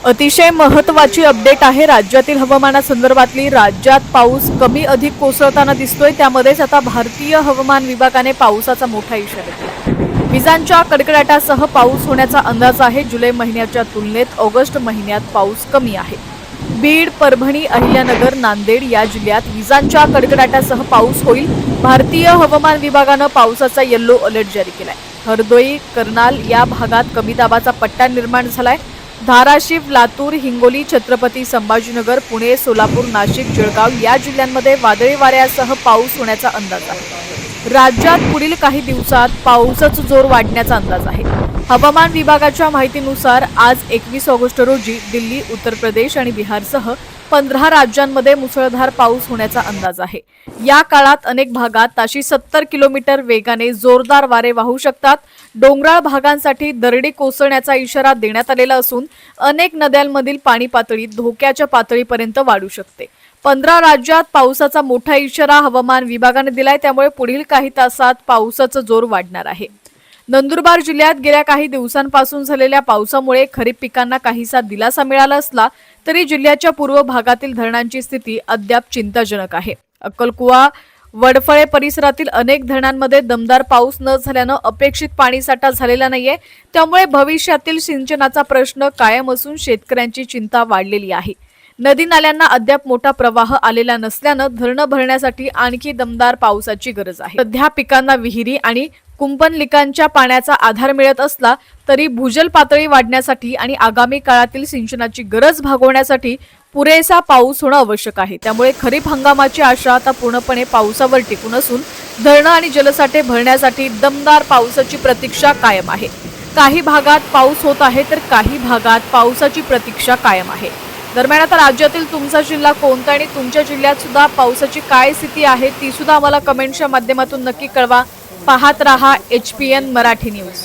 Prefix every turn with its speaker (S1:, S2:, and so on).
S1: अतिशय महत्त्वाची अपडेट आहे। राज्यातील हवामानासंदर्भातली राज्यात पाऊस कमी अधिक कोसळताना दिसतोय। त्यामध्येच आता भारतीय हवामान विभागाने पावसाचा मोठा इशारा दिला। विजांच्या कडकडाटासह पाऊस होण्याचा अंदाज आहे। जुलै महिन्याच्या तुलनेत ऑगस्ट महिन्यात पाऊस कमी आहे। बीड, परभणी, अहिल्यानगर, नांदेड या जिल्ह्यात विजांच्या कडकडाटासह पाऊस होईल। भारतीय हवामान विभागाने पावसाचा येलो अलर्ट जारी केलाय। हरदोई, कर्नाल या भागात कमी दाबाचा पट्टा निर्माण झालाय। धाराशिव, लातूर, हिंगोली, छत्रपती संभाजीनगर, पुणे, सोलापूर, नाशिक, जळगाव या जिल्ह्यांमध्ये वादळी वाऱ्यासह पाऊस होण्याचा अंदाज आहे। राज्यात पुढील काही दिवसात पावसाचा जोर वाढण्याचा अंदाज आहे। हवामान विभागाच्या माहितीनुसार आज 21 ऑगस्ट रोजी दिल्ली, उत्तर प्रदेश आणि बिहारसह 15 राज्यांमध्ये मुसळधार पाऊस होण्याचा अंदाज आहे। या काळात अनेक भागात ताशी 70 किलोमीटर वेगाने जोरदार वारे वाहू शकतात। डोंगराळ भागांसाठी दरडी कोसळण्याचा इशारा देण्यात आलेला असून अनेक नद्यांमधील पाणी पातळी धोक्याच्या पातळीपर्यंत वाढू शकते। 15 राज्यात पावसाचा मोठा इशारा हवामान विभागाने दिलाय। त्यामुळे पुढील काही तासात पावसाचा जोर वाढणार आहे। नंदुरबार जिल्ह्यात गेल्या काही दिवसांपासून झालेल्या पावसामुळे खरीप पिकांना काहीसा दिलासा मिळाला असला तरी जिल्ह्याच्या पूर्व भागातील धरणांची स्थिती अद्याप चिंताजनक आहे। अक्कलकुवा, वडफळे परिसरातील अनेक धरणांमध्ये दमदार पाऊस न झाल्याने अपेक्षित पाणीसाठा झालेला नाहीये। त्यामुळे भविष्यातील सिंचनाचा प्रश्न कायम असून शेतकऱ्यांची चिंता वाढलेली आहे। नदी नाल्यांना अद्याप मोठा प्रवाह आलेला नसल्याने धरणं भरण्यासाठी आणखी दमदार पावसाची गरज आहे। सध्या पिकांना विहिरी आणि कुंपणलिकांच्या पाण्याचा आधार मिळत असला तरी भूजल पातळी वाढण्यासाठी आणि आगामी काळातील सिंचनाची गरज भागवण्यासाठी पुरेसा पाऊस होणं आवश्यक आहे। त्यामुळे खरीप हंगामाची आशा आता पूर्णपणे पावसावर टिकून असून धरणं आणि जलसाठे भरण्यासाठी दमदार पावसाची प्रतीक्षा कायम आहे। काही भागात पाऊस होत आहे तर काही भागात पावसाची प्रतीक्षा कायम आहे। दरम्यान आता राज्यातील तुमचा जिल्हा कोणता आणि तुमच्या जिल्ह्यात सुद्धा पावसाची काय स्थिती आहे ती सुद्धा आम्हाला कमेंटच्या माध्यमातून नक्की कळवा। पाहत रहा HPN मराठी न्यूज।